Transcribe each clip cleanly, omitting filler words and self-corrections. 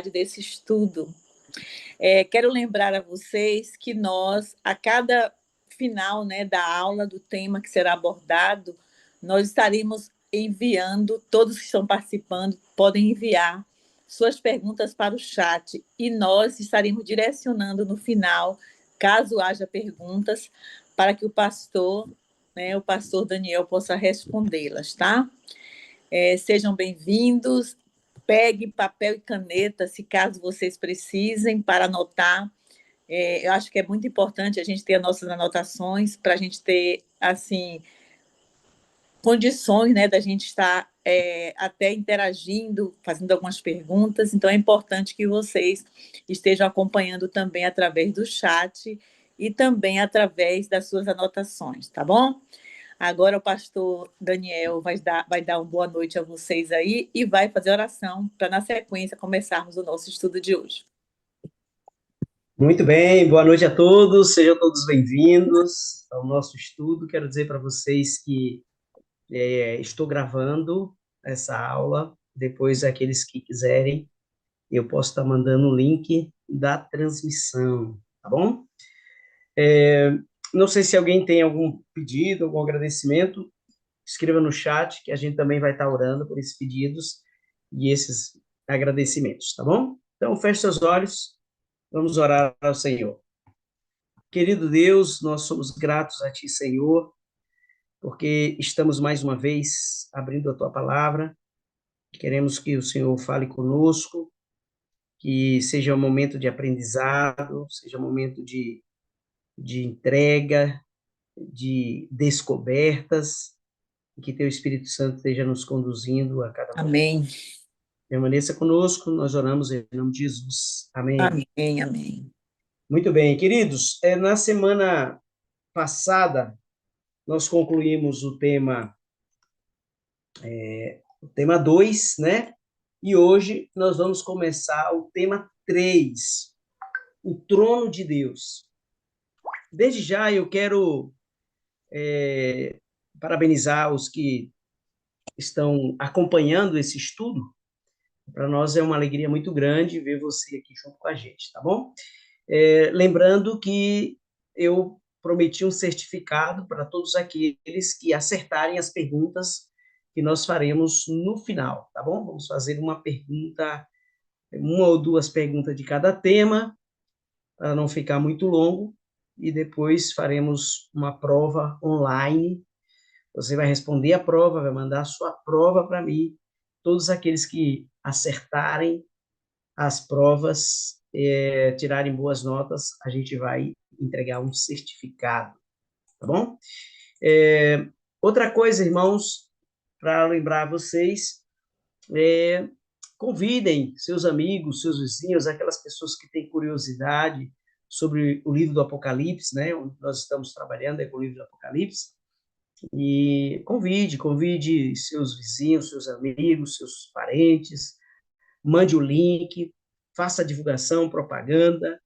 desse estudo. Quero lembrar a vocês que nós, a cada final, né, da aula, do tema que será abordado, nós estaremos enviando, todos que estão participando podem enviar suas perguntas para o chat e nós estaremos direcionando no final, caso haja perguntas, para que o pastor Daniel possa respondê-las, tá? Sejam bem-vindos. Pegue papel e caneta, se caso vocês precisem, para anotar. Eu acho que é muito importante a gente ter as nossas anotações para a gente ter, assim, condições, né, da gente estar até interagindo, fazendo algumas perguntas. Então, é importante que vocês estejam acompanhando também através do chat e também através das suas anotações, tá bom? Agora o pastor Daniel vai dar uma boa noite a vocês aí e vai fazer oração para, na sequência, começarmos o nosso estudo de hoje. Muito bem, boa noite a todos, sejam todos bem-vindos ao nosso estudo. Quero dizer para vocês que estou gravando essa aula, depois aqueles que quiserem, eu posso estar mandando o link da transmissão, tá bom? Não sei se alguém tem algum pedido, algum agradecimento, escreva no chat, que a gente também vai estar orando por esses pedidos e esses agradecimentos, tá bom? Então, feche seus olhos, vamos orar ao Senhor. Querido Deus, nós somos gratos a Ti, Senhor, porque estamos mais uma vez abrindo a Tua palavra, queremos que o Senhor fale conosco, que seja um momento de aprendizado, seja um momento de entrega, de descobertas, e que Teu Espírito Santo esteja nos conduzindo a cada momento. Amém. Permaneça conosco, nós oramos em nome de Jesus. Amém. Amém, amém. Muito bem, queridos, na semana passada, nós concluímos o tema 2, né? E hoje nós vamos começar o tema 3, o trono de Deus. Desde já eu quero parabenizar os que estão acompanhando esse estudo. Para nós é uma alegria muito grande ver você aqui junto com a gente, tá bom? Lembrando que eu prometi um certificado para todos aqueles que acertarem as perguntas que nós faremos no final, tá bom? Vamos fazer uma ou duas perguntas de cada tema, para não ficar muito longo, e depois faremos uma prova online. Você vai responder a prova, vai mandar a sua prova para mim. Todos aqueles que acertarem as provas, tirarem boas notas, a gente vai entregar um certificado, tá bom? Outra coisa, irmãos, para lembrar vocês, convidem seus amigos, seus vizinhos, aquelas pessoas que têm curiosidade sobre o livro do Apocalipse, né? Onde nós estamos trabalhando com o livro do Apocalipse. E convide seus vizinhos, seus amigos, seus parentes, mande o link, faça a divulgação, propaganda,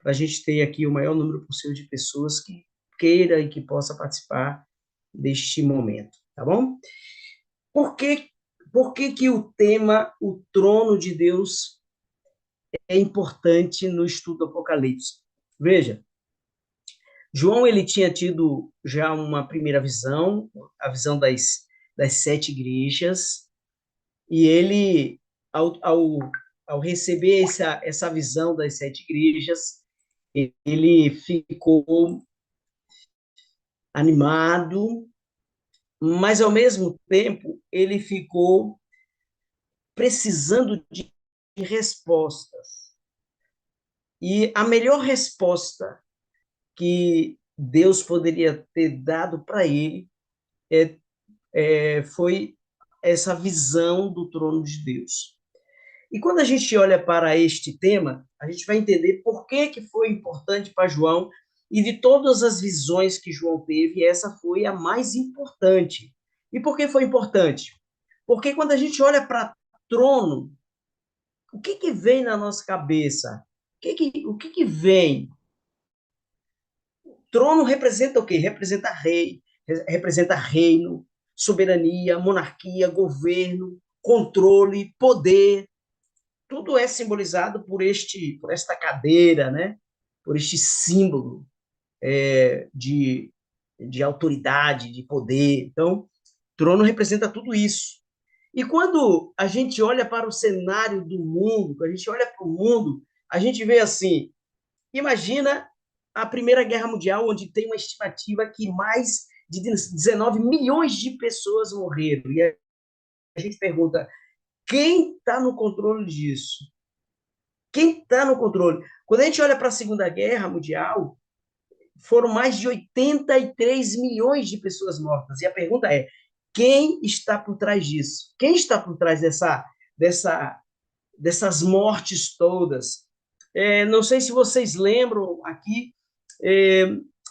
para a gente ter aqui o maior número possível de pessoas que queira e que possa participar deste momento, tá bom? Por que o tema, o trono de Deus, é importante no estudo do Apocalipse? Veja, João ele tinha tido já uma primeira visão, a visão das 7 igrejas, e ele, ao receber essa visão das 7 igrejas, ele ficou animado, mas, ao mesmo tempo, ele ficou precisando de respostas. E a melhor resposta que Deus poderia ter dado para ele foi essa visão do trono de Deus. E quando a gente olha para este tema, a gente vai entender por que foi importante para João, e de todas as visões que João teve, essa foi a mais importante. E por que foi importante? Porque quando a gente olha para trono, o que vem na nossa cabeça? O que vem? Trono representa o quê? Representa rei, representa reino, soberania, monarquia, governo, controle, poder. tudo é simbolizado por esta cadeira, né? Por este símbolo de autoridade, de poder. Então, trono representa tudo isso. E quando a gente olha para o cenário do mundo, quando a gente olha para o mundo, a gente vê assim, imagina a Primeira Guerra Mundial, onde tem uma estimativa que mais de 19 milhões de pessoas morreram. E a gente pergunta, quem está no controle disso? Quem está no controle? Quando a gente olha para a Segunda Guerra Mundial, foram mais de 83 milhões de pessoas mortas. E a pergunta é, quem está por trás disso? Quem está por trás dessas mortes todas? Não sei se vocês lembram aqui,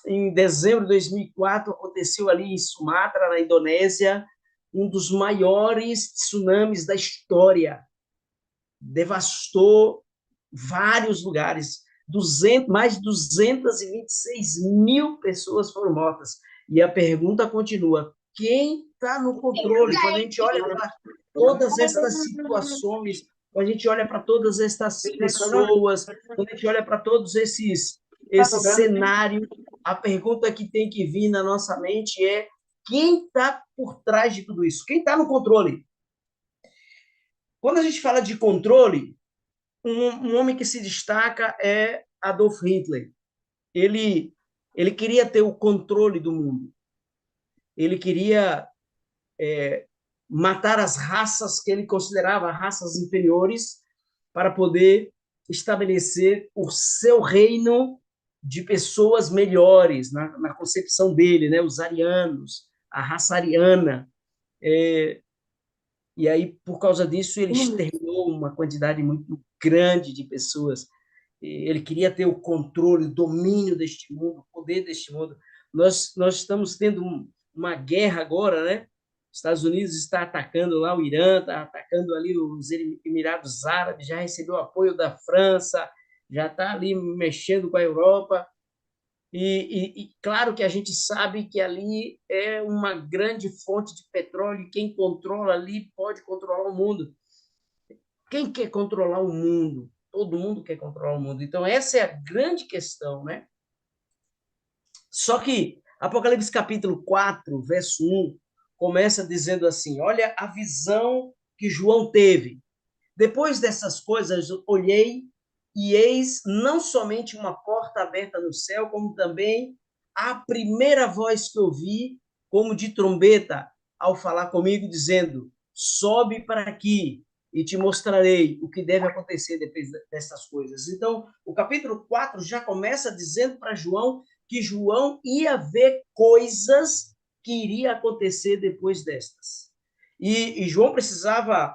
em dezembro de 2004, aconteceu ali em Sumatra, na Indonésia, um dos maiores tsunamis da história. Devastou vários lugares. Mais de 226 mil pessoas foram mortas. E a pergunta continua: quem está no controle? Quando a gente olha para todas estas situações, quando a gente olha para todas estas pessoas, quando a gente olha para todos esse cenário, a pergunta que tem que vir na nossa mente é: quem está por trás de tudo isso? Quem está no controle? Quando a gente fala de controle, um homem que se destaca é Adolf Hitler. Ele queria ter o controle do mundo. Ele queria matar as raças que ele considerava raças inferiores para poder estabelecer o seu reino de pessoas melhores, na concepção dele, né? Os arianos, a raça ariana. E aí, por causa disso, ele exterminou uma quantidade muito grande de pessoas. Ele queria ter o controle, o domínio deste mundo, o poder deste mundo. Nós estamos tendo uma guerra agora, né? Estados Unidos está atacando lá o Irã, está atacando ali os Emirados Árabes, já recebeu apoio da França, já está ali mexendo com a Europa. E claro que a gente sabe que ali é uma grande fonte de petróleo e quem controla ali pode controlar o mundo. Quem quer controlar o mundo? Todo mundo quer controlar o mundo. Então, essa é a grande questão, né? Só que Apocalipse capítulo 4, verso 1, começa dizendo assim: olha a visão que João teve. Depois dessas coisas, olhei e eis não somente uma porta aberta no céu, como também a primeira voz que ouvi, como de trombeta, ao falar comigo, dizendo: sobe para aqui e te mostrarei o que deve acontecer depois dessas coisas. Então, o capítulo 4 já começa dizendo para João que João ia ver coisas que iria acontecer depois destas. E João precisava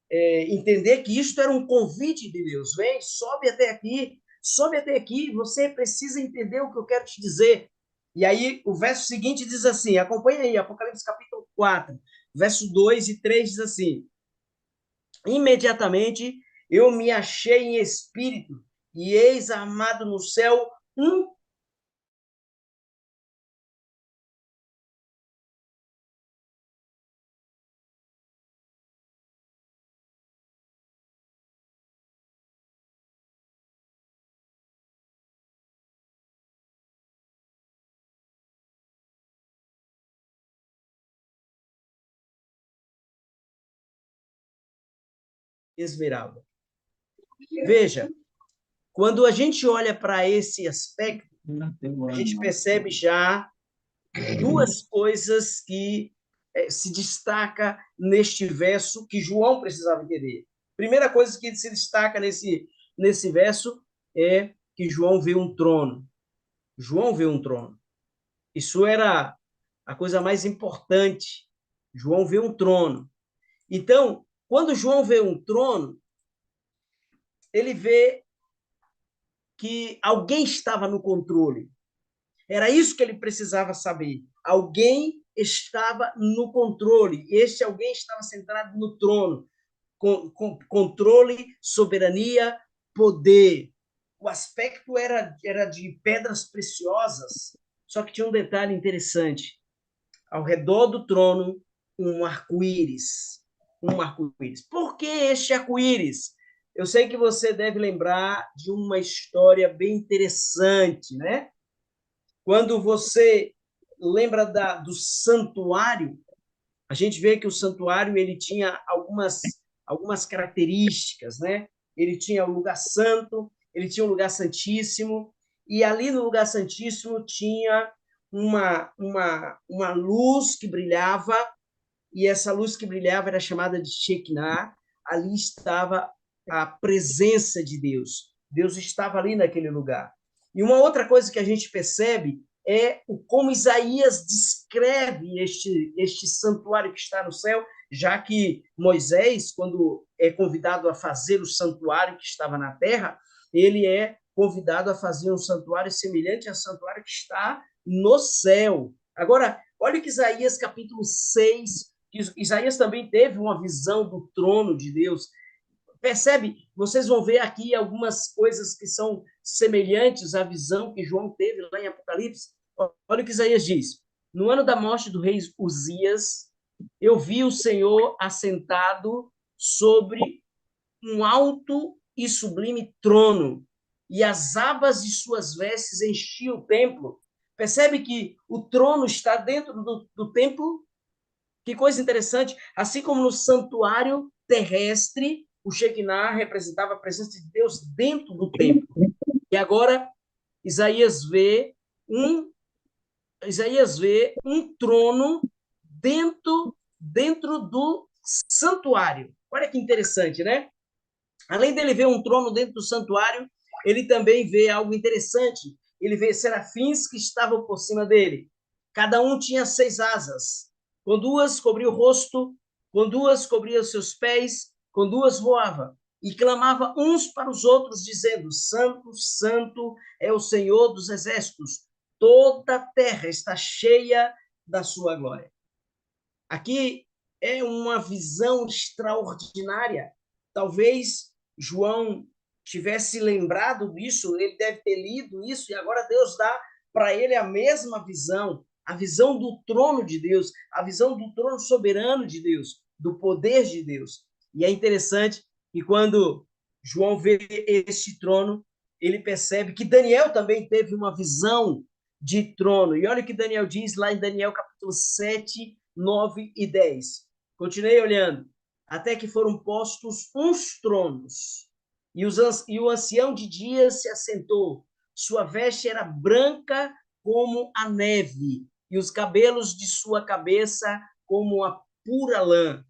entender que isto era um convite de Deus. Vem, sobe até aqui, você precisa entender o que eu quero te dizer. E aí o verso seguinte diz assim, acompanha aí, Apocalipse capítulo 4, verso 2 e 3 diz assim: imediatamente eu me achei em espírito, e eis armado no céu um esmeralda. Veja, quando a gente olha para esse aspecto, a gente percebe já duas coisas que se destaca neste verso que João precisava entender. Primeira coisa que se destaca nesse verso é que João vê um trono. João vê um trono. Isso era a coisa mais importante. João vê um trono. Então, quando João vê um trono, ele vê que alguém estava no controle. Era isso que ele precisava saber. Alguém estava no controle. Este alguém estava sentado no trono. Com controle, soberania, poder. O aspecto era de pedras preciosas. Só que tinha um detalhe interessante. Ao redor do trono, um arco-íris. Um arco-íris. Por que este arco-íris? eu sei que você deve lembrar de uma história bem interessante, né? Quando você lembra do santuário, a gente vê que o santuário ele tinha algumas características, né? Ele tinha o lugar santo, ele tinha o lugar santíssimo, e ali no lugar santíssimo tinha uma luz que brilhava, e essa luz que brilhava era chamada de Shekinah. Ali estava a presença de Deus. Deus estava ali naquele lugar. E uma outra coisa que a gente percebe é como Isaías descreve este santuário que está no céu, já que Moisés, quando é convidado a fazer o santuário que estava na terra, ele é convidado a fazer um santuário semelhante ao santuário que está no céu. Agora, olha que Isaías capítulo 6, que Isaías também teve uma visão do trono de Deus. Percebe? Vocês vão ver aqui algumas coisas que são semelhantes à visão que João teve lá em Apocalipse. Olha o que Isaías diz. No ano da morte do rei Uzias, eu vi o Senhor assentado sobre um alto e sublime trono, e as abas de suas vestes enchiam o templo. Percebe que o trono está dentro do templo? Que coisa interessante. Assim como no santuário terrestre, o Shekinah representava a presença de Deus dentro do templo. E agora Isaías vê um Isaías vê um trono dentro do santuário. Olha que interessante, né? Além dele ver um trono dentro do santuário, ele também vê algo interessante. Ele vê serafins que estavam por cima dele. Cada um tinha 6 asas. Com 2 cobria o rosto, com 2 cobria os seus pés, com 2 voava. E clamava uns para os outros, dizendo: Santo, Santo é o Senhor dos exércitos. Toda a terra está cheia da sua glória. Aqui é uma visão extraordinária. Talvez João tivesse lembrado disso, ele deve ter lido isso, e agora Deus dá para ele a mesma visão, a visão do trono de Deus, a visão do trono soberano de Deus, do poder de Deus. E é interessante que quando João vê este trono, ele percebe que Daniel também teve uma visão de trono. E olha o que Daniel diz lá em Daniel capítulo 7, 9 e 10. Continuei olhando, até que foram postos uns tronos, e o ancião de dias se assentou. Sua veste era branca como a neve, e os cabelos de sua cabeça como a pura lã.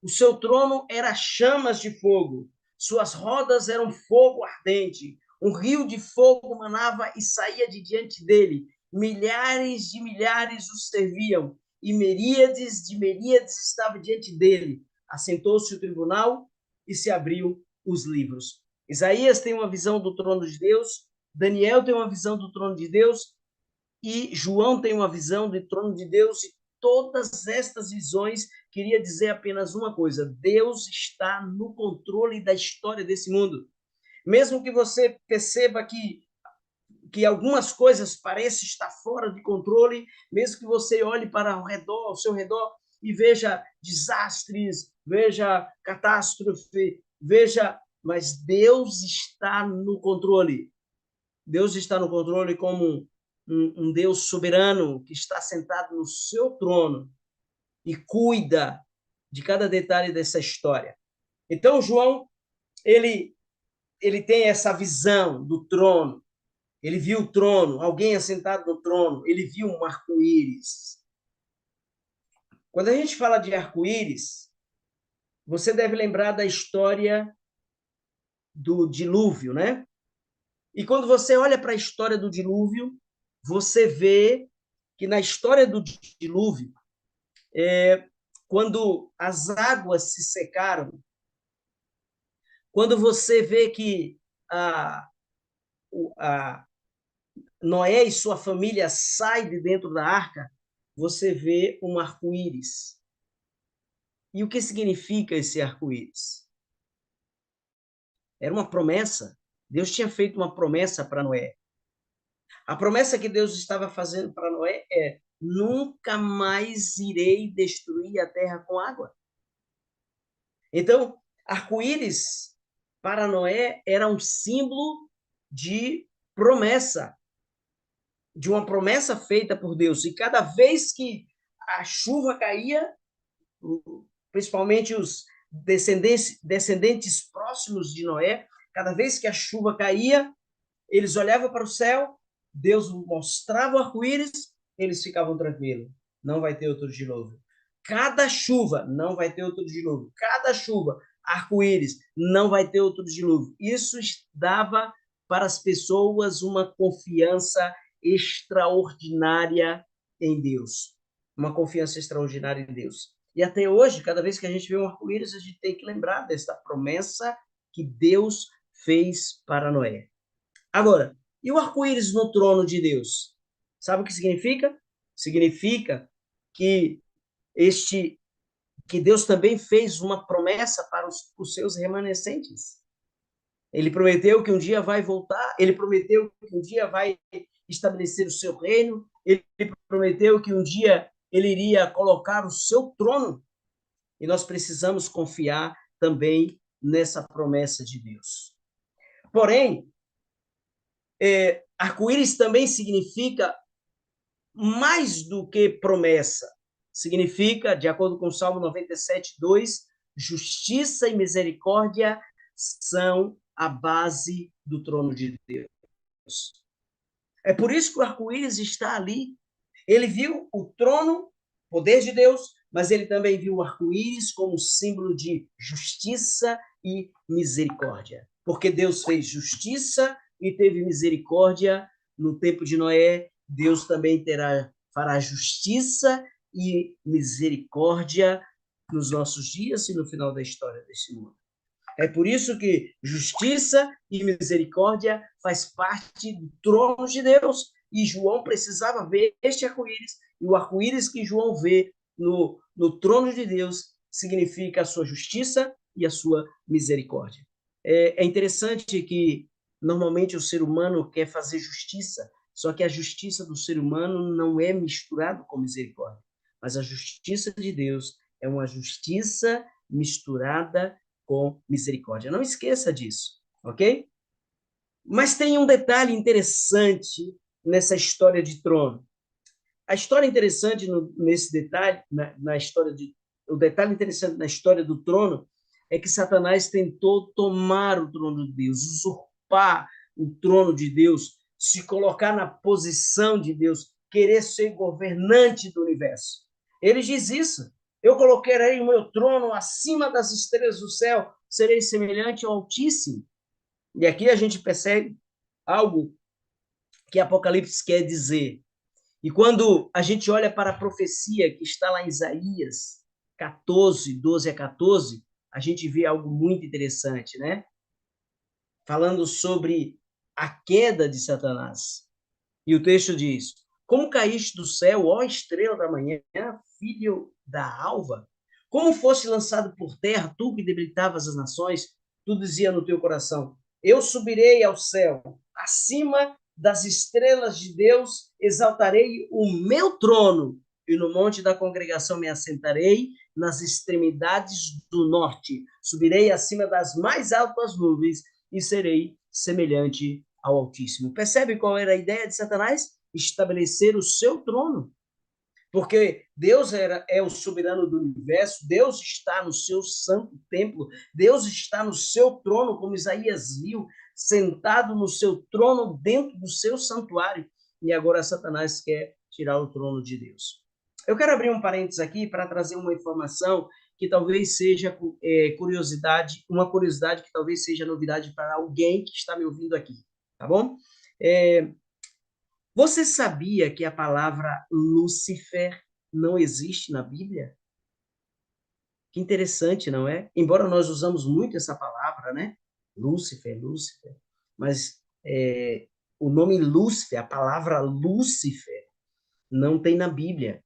O seu trono era chamas de fogo, suas rodas eram fogo ardente. Um rio de fogo manava e saía de diante dele. Milhares de milhares o serviam, e miríades de miríades estavam diante dele. Assentou-se o tribunal e se abriu os livros. Isaías tem uma visão do trono de Deus, Daniel tem uma visão do trono de Deus, e João tem uma visão do trono de Deus, e todas estas visões queria dizer apenas uma coisa: Deus está no controle da história desse mundo. Mesmo que você perceba que algumas coisas parecem estar fora de controle, mesmo que você olhe para ao seu redor e veja desastres, veja catástrofe, veja, mas Deus está no controle. Deus está no controle como um Deus soberano que está sentado no seu trono e cuida de cada detalhe dessa história. Então, João, ele tem essa visão do trono. Ele viu o trono, alguém assentado no trono, ele viu um arco-íris. Quando a gente fala de arco-íris, você deve lembrar da história do dilúvio, né? E quando você olha para a história do dilúvio, você vê que na história do dilúvio, quando as águas se secaram, quando você vê que a Noé e sua família saem de dentro da arca, você vê um arco-íris. E o que significa esse arco-íris? Era uma promessa. Deus tinha feito uma promessa para Noé. A promessa que Deus estava fazendo para Noé é: nunca mais irei destruir a terra com água. Então, arco-íris para Noé era um símbolo de promessa, de uma promessa feita por Deus. E cada vez que a chuva caía, principalmente os descendentes próximos de Noé, cada vez que a chuva caía, eles olhavam para o céu, Deus mostrava o arco-íris, eles ficavam tranquilos. Não vai ter outro dilúvio. Cada chuva, não vai ter outro dilúvio. Cada chuva, arco-íris, não vai ter outro dilúvio. Isso dava para as pessoas uma confiança extraordinária em Deus. Uma confiança extraordinária em Deus. E até hoje, cada vez que a gente vê um arco-íris, a gente tem que lembrar dessa promessa que Deus fez para Noé. Agora, e o arco-íris no trono de Deus? Sabe o que significa? Significa que que Deus também fez uma promessa para os seus remanescentes. Ele prometeu que um dia vai voltar, ele prometeu que um dia vai estabelecer o seu reino, ele prometeu que um dia ele iria colocar o seu trono, e nós precisamos confiar também nessa promessa de Deus. Porém, arco-íris também significa mais do que promessa. Significa, de acordo com o Salmo 97:2, justiça e misericórdia são a base do trono de Deus. É por isso que o arco-íris está ali. Ele viu o trono, poder de Deus, mas ele também viu o arco-íris como símbolo de justiça e misericórdia. Porque Deus fez justiça e teve misericórdia no tempo de Noé, Deus também fará justiça e misericórdia nos nossos dias e no final da história desse mundo. É por isso que justiça e misericórdia faz parte do trono de Deus. E João precisava ver este arco-íris, e o arco-íris que João vê no trono de Deus significa a sua justiça e a sua misericórdia. É interessante que, normalmente, o ser humano quer fazer justiça, só que a justiça do ser humano não é misturada com misericórdia. Mas a justiça de Deus é uma justiça misturada com misericórdia. Não esqueça disso, ok? Mas tem um detalhe interessante nessa história de trono. A história interessante nesse detalhe, o detalhe interessante na história do trono é que Satanás tentou tomar o trono de Deus, usurpar o trono de Deus, se colocar na posição de Deus, querer ser governante do universo. Ele diz isso. Eu colocarei o meu trono acima das estrelas do céu, serei semelhante ao Altíssimo. E aqui a gente percebe algo que Apocalipse quer dizer. E quando a gente olha para a profecia que está lá em Isaías 14:12-14, a gente vê algo muito interessante, né? Falando sobre a queda de Satanás. E o texto diz: como caíste do céu, ó estrela da manhã, filho da alva? Como foste lançado por terra, tu que debilitavas as nações? Tu dizia no teu coração: eu subirei ao céu, acima das estrelas de Deus, exaltarei o meu trono, e no monte da congregação me assentarei, nas extremidades do norte. Subirei acima das mais altas nuvens e serei semelhante ao Altíssimo. Percebe qual era a ideia de Satanás? Estabelecer o seu trono. Porque Deus é o soberano do universo, Deus está no seu santo templo, Deus está no seu trono, como Isaías viu, sentado no seu trono dentro do seu santuário. E agora Satanás quer tirar o trono de Deus. Eu quero abrir um parênteses aqui para trazer uma informação que talvez seja curiosidade, uma curiosidade que talvez seja novidade para alguém que está me ouvindo aqui, tá bom? Você sabia que a palavra Lúcifer não existe na Bíblia? Que interessante, não é? Embora nós usamos muito essa palavra, né? Lúcifer, Lúcifer. Mas o nome Lúcifer, a palavra Lúcifer, não tem na Bíblia.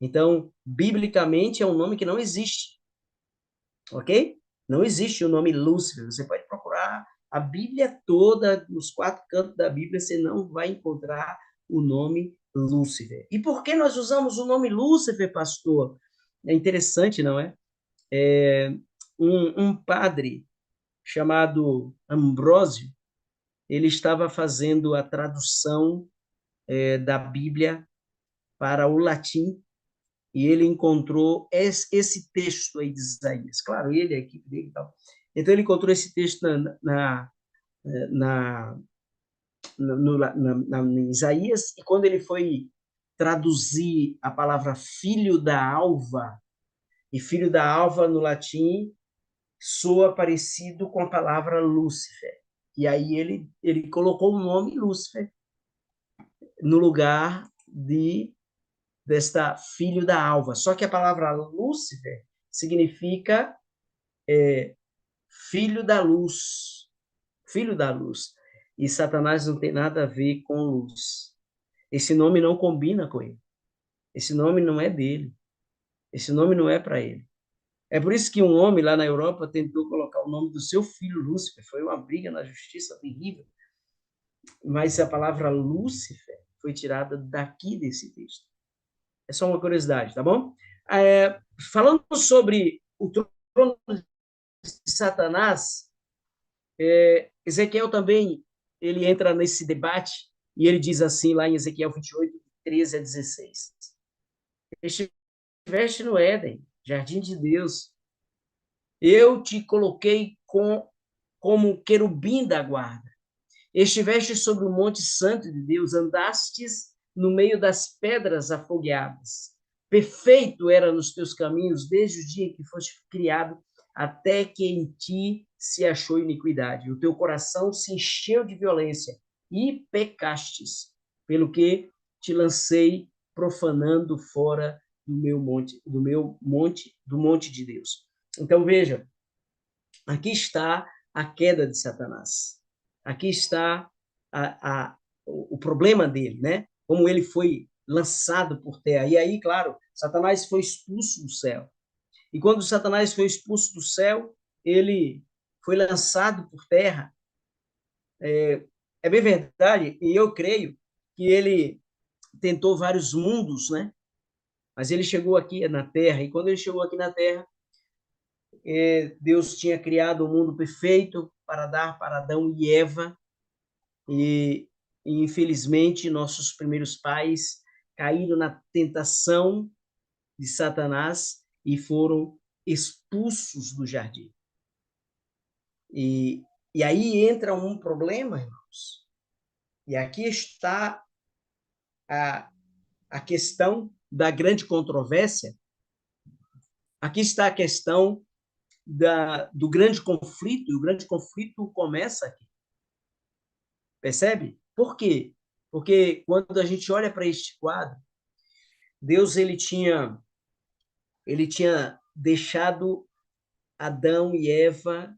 Então, biblicamente, é um nome que não existe. Ok? Não existe o nome Lúcifer. Você pode procurar a Bíblia toda, nos 4 cantos da Bíblia, você não vai encontrar o nome Lúcifer. E por que nós usamos o nome Lúcifer, pastor? É interessante, não é? Um padre chamado Ambrósio, ele estava fazendo a tradução da Bíblia para o latim, e ele encontrou esse texto aí de Isaías. Claro, ele, a equipe dele e tal. Então, ele encontrou esse texto na, em Isaías, e quando ele foi traduzir a palavra filho da alva, e filho da alva no latim soa parecido com a palavra Lúcifer. E aí ele colocou o nome Lúcifer no lugar desta filho da alva. Só que a palavra Lúcifer significa filho da luz. Filho da luz. E Satanás não tem nada a ver com luz. Esse nome não combina com ele. Esse nome não é dele. Esse nome não é para ele. É por isso que um homem lá na Europa tentou colocar o nome do seu filho Lúcifer. Foi uma briga na justiça terrível. Mas a palavra Lúcifer foi tirada daqui desse texto. É só uma curiosidade, tá bom? Falando sobre o trono de Satanás, Ezequiel também ele entra nesse debate e ele diz assim lá em Ezequiel 28, 13 a 16. Estiveste no Éden, jardim de Deus. Eu te coloquei como querubim da guarda. Estiveste sobre o monte santo de Deus, andastes no meio das pedras afogueadas. Perfeito era nos teus caminhos desde o dia em que foste criado, até que em ti se achou iniquidade. O teu coração se encheu de violência e pecastes, pelo que te lancei profanando fora do monte de Deus. Então veja, aqui está a queda de Satanás. Aqui está o problema dele, né? Como ele foi lançado por terra. E aí, claro, Satanás foi expulso do céu. E quando Satanás foi expulso do céu, ele foi lançado por terra. É bem verdade, e eu creio que ele tentou vários mundos, né? Mas ele chegou aqui na terra, e quando ele chegou aqui na terra, Deus tinha criado um mundo perfeito para dar para Adão e Eva, e infelizmente nossos primeiros pais caíram na tentação de Satanás e foram expulsos do jardim. E aí entra um problema, irmãos. E aqui está a questão da grande controvérsia. Aqui está a questão do grande conflito, e o grande conflito começa aqui. Percebe? Por quê? Porque quando a gente olha para este quadro, Deus ele tinha deixado Adão e Eva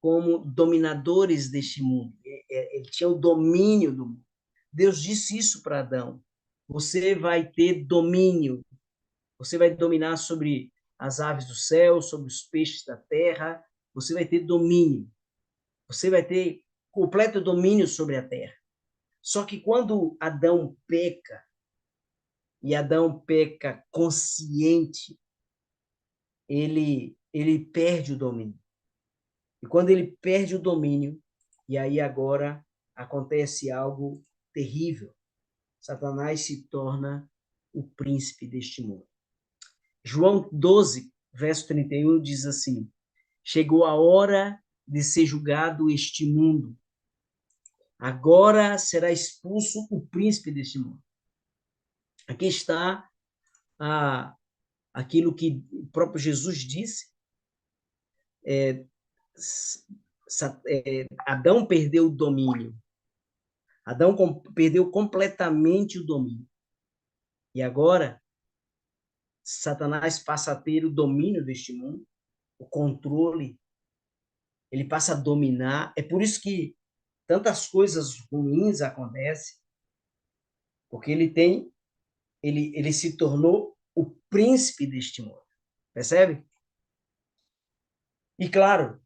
como dominadores deste mundo. Ele tinha o domínio do mundo. Deus disse isso para Adão: você vai ter domínio, você vai dominar sobre as aves do céu, sobre os peixes da terra, você vai ter domínio, você vai ter completo domínio sobre a terra. Só que quando Adão peca, e Adão peca consciente, ele perde o domínio. E quando ele perde o domínio, e aí agora acontece algo terrível. Satanás se torna o príncipe deste mundo. João 12, verso 31 diz assim: chegou a hora de ser julgado este mundo. Agora será expulso o príncipe deste mundo. Aqui está aquilo que o próprio Jesus disse. Adão perdeu o domínio. Adão perdeu completamente o domínio. E agora, Satanás passa a ter o domínio deste mundo, o controle, ele passa a dominar. É por isso que tantas coisas ruins acontecem, porque ele se tornou o príncipe deste mundo. Percebe? E claro,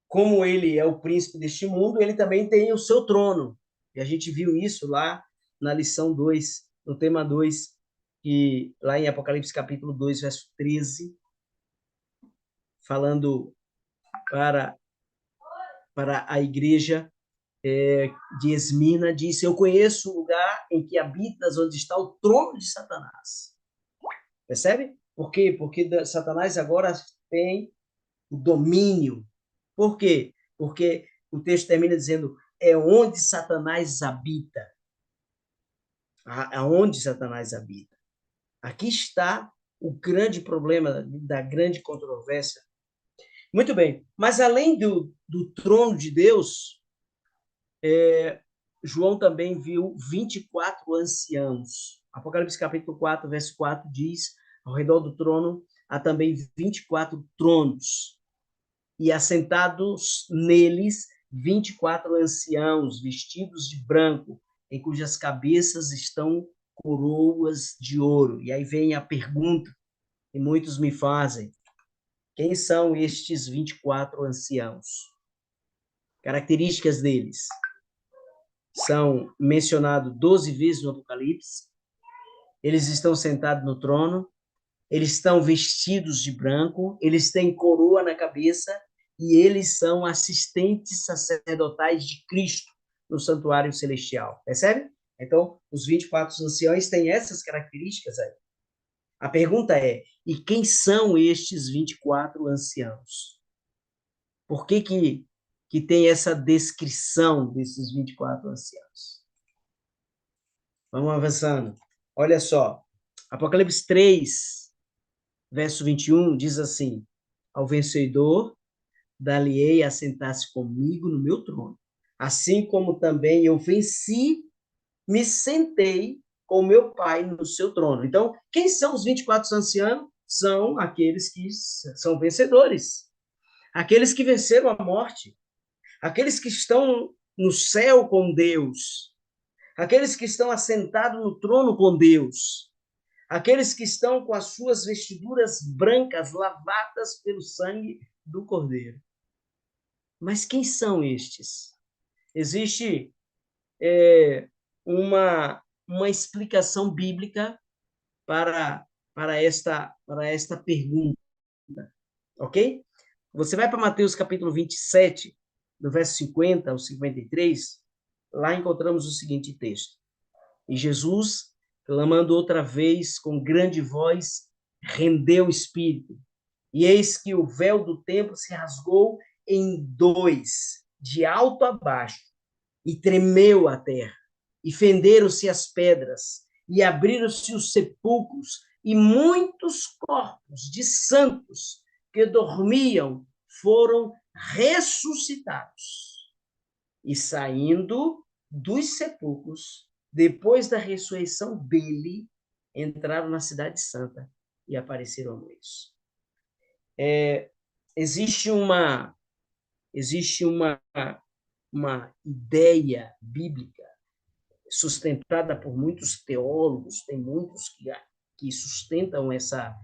como ele é o príncipe deste mundo, ele também tem o seu trono. E a gente viu isso lá na lição 2, no tema 2, que lá em Apocalipse capítulo 2, verso 13, falando para para a igreja de Esmirna, disse: eu conheço o lugar em que habitas, onde está o trono de Satanás. Percebe? Por quê? Porque Satanás agora tem o domínio. Por quê? Porque o texto termina dizendo: é onde Satanás habita. Aonde Satanás habita. Aqui está o grande problema da grande controvérsia. Muito bem, mas além do trono de Deus, João também viu 24 anciãos. Apocalipse capítulo 4, verso 4 diz: ao redor do trono há também 24 tronos, e assentados neles 24 anciãos, vestidos de branco, em cujas cabeças estão coroas de ouro. E aí vem a pergunta que muitos me fazem: quem são estes 24 anciãos? Características deles são mencionados 12 vezes no Apocalipse. Eles estão sentados no trono, eles estão vestidos de branco, eles têm coroa na cabeça e eles são assistentes sacerdotais de Cristo no santuário celestial. Percebe? Então, os 24 anciões têm essas características aí. A pergunta é: e quem são estes 24 anciãos? Por que tem essa descrição desses 24 anciãos? Vamos avançando. Olha só. Apocalipse 3, verso 21, diz assim: ao vencedor dar-lhe-ei a sentar-se comigo no meu trono, assim como também eu venci, me sentei com meu Pai no seu trono. Então, quem são os 24 anciãos? São aqueles que são vencedores, aqueles que venceram a morte, aqueles que estão no céu com Deus, aqueles que estão assentados no trono com Deus, aqueles que estão com as suas vestiduras brancas lavadas pelo sangue do Cordeiro. Mas quem são estes? Existe uma explicação bíblica para esta pergunta, ok? Você vai para Mateus capítulo 27, do verso 50 ao 53, lá encontramos o seguinte texto: e Jesus, clamando outra vez com grande voz, rendeu o espírito. E eis que o véu do templo se rasgou em dois, de alto a baixo, e tremeu a terra, e fenderam-se as pedras, e abriram-se os sepulcros, e muitos corpos de santos que dormiam foram ressuscitados. E saindo dos sepulcros, depois da ressurreição dele, entraram na cidade santa e apareceram a muitos. Existe uma ideia bíblica sustentada por muitos teólogos, tem muitos que sustentam essa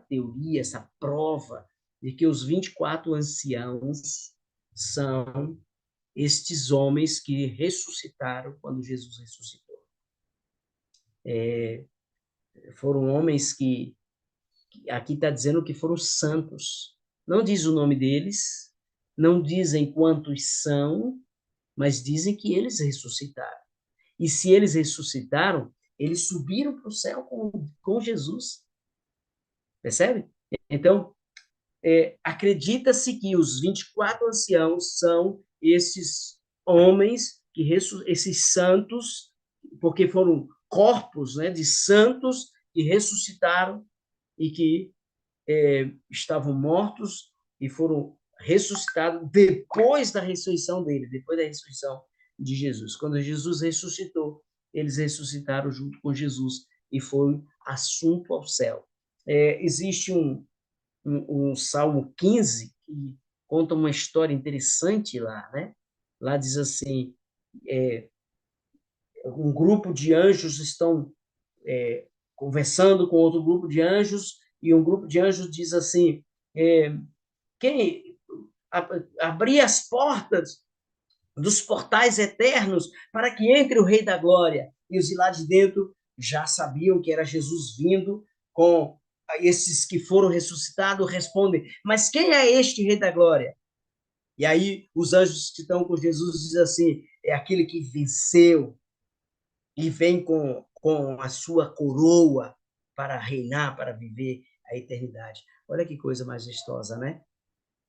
teoria, essa prova de que os 24 anciãos são estes homens que ressuscitaram quando Jesus ressuscitou. Foram homens que aqui está dizendo que foram santos. Não diz o nome deles, não dizem quantos são, mas dizem que eles ressuscitaram. E se eles ressuscitaram, eles subiram para o céu com Jesus. Percebe? Então, acredita-se que os 24 anciãos são esses homens, esses santos, porque foram corpos, né, de santos que ressuscitaram e que estavam mortos e foram ressuscitados depois da ressurreição dele, depois da ressurreição de Jesus. Quando Jesus ressuscitou, eles ressuscitaram junto com Jesus e foi assunto ao céu. Existe um Salmo 15 que conta uma história interessante lá, né? Lá diz assim, um grupo de anjos estão conversando com outro grupo de anjos e um grupo de anjos diz assim, quem abrir as portas dos portais eternos para que entre o Rei da Glória. E os de lá de dentro já sabiam que era Jesus vindo com esses que foram ressuscitados, respondem, mas quem é este Rei da Glória? E aí os anjos que estão com Jesus dizem assim, é aquele que venceu e vem com a sua coroa para reinar, para viver a eternidade. Olha que coisa majestosa, né?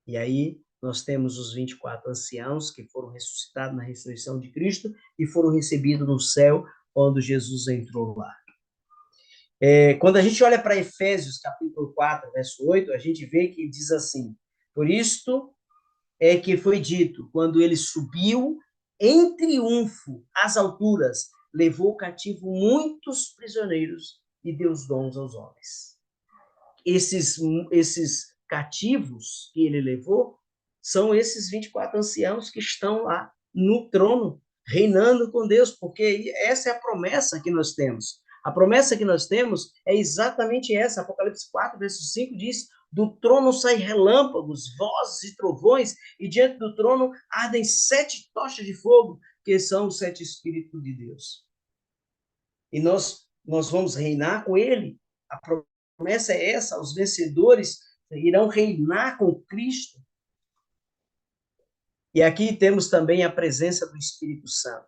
E aí nós temos os 24 anciãos que foram ressuscitados na ressurreição de Cristo e foram recebidos no céu quando Jesus entrou lá. Quando a gente olha para Efésios, capítulo 4, verso 8, a gente vê que diz assim, por isto é que foi dito, quando ele subiu em triunfo às alturas, levou cativo muitos prisioneiros e deu os dons aos homens. Esses cativos que ele levou são esses 24 anciãos que estão lá no trono, reinando com Deus, porque essa é a promessa que nós temos. A promessa que nós temos é exatamente essa. Apocalipse 4, verso 5 diz, do trono saem relâmpagos, vozes e trovões, e diante do trono ardem 7 tochas de fogo, que são os 7 Espíritos de Deus. E nós vamos reinar com ele. A promessa é essa, os vencedores irão reinar com Cristo. E aqui temos também a presença do Espírito Santo.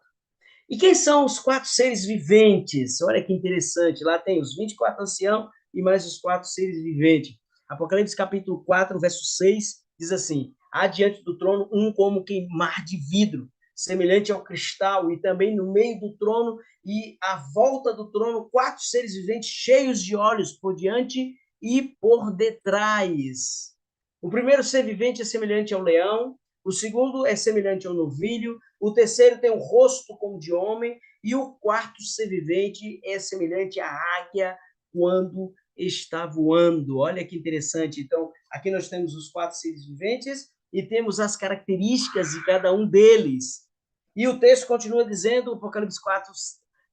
E quem são os 4 seres viventes? Olha que interessante, lá tem os 24 anciãos e mais os 4 seres viventes. Apocalipse capítulo 4, verso 6, diz assim, há diante do trono um como que mar de vidro, semelhante ao cristal, e também no meio do trono e à volta do trono 4 seres viventes cheios de olhos por diante e por detrás. O primeiro ser vivente é semelhante ao leão, o segundo é semelhante ao novilho, o terceiro tem um rosto como de homem, e o quarto ser vivente é semelhante à águia quando está voando. Olha que interessante. Então, aqui nós temos os 4 seres viventes e temos as características de cada um deles. E o texto continua dizendo, Apocalipse 4,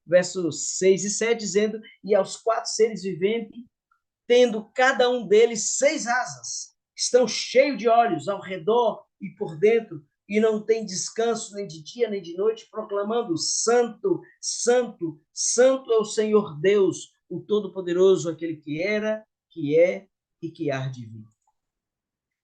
versos 6 e 7, dizendo, e aos 4 seres viventes, tendo cada um deles 6 asas, estão cheios de olhos ao redor e por dentro, e não tem descanso nem de dia nem de noite, proclamando, santo, santo, santo é o Senhor Deus, o Todo-Poderoso, aquele que era, que é e que há de vir.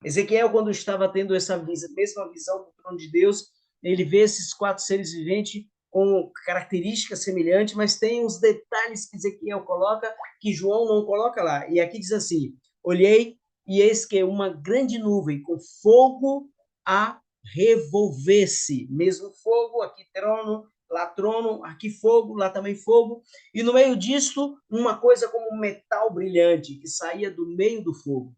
Ezequiel, quando estava tendo essa mesma visão do trono de Deus, ele vê esses 4 seres viventes com características semelhantes, mas tem uns detalhes que Ezequiel coloca que João não coloca lá. E aqui diz assim, olhei e eis que uma grande nuvem com fogo a revolver-se. Mesmo fogo, aqui trono, aqui fogo, lá também fogo. E no meio disso, uma coisa como um metal brilhante que saía do meio do fogo.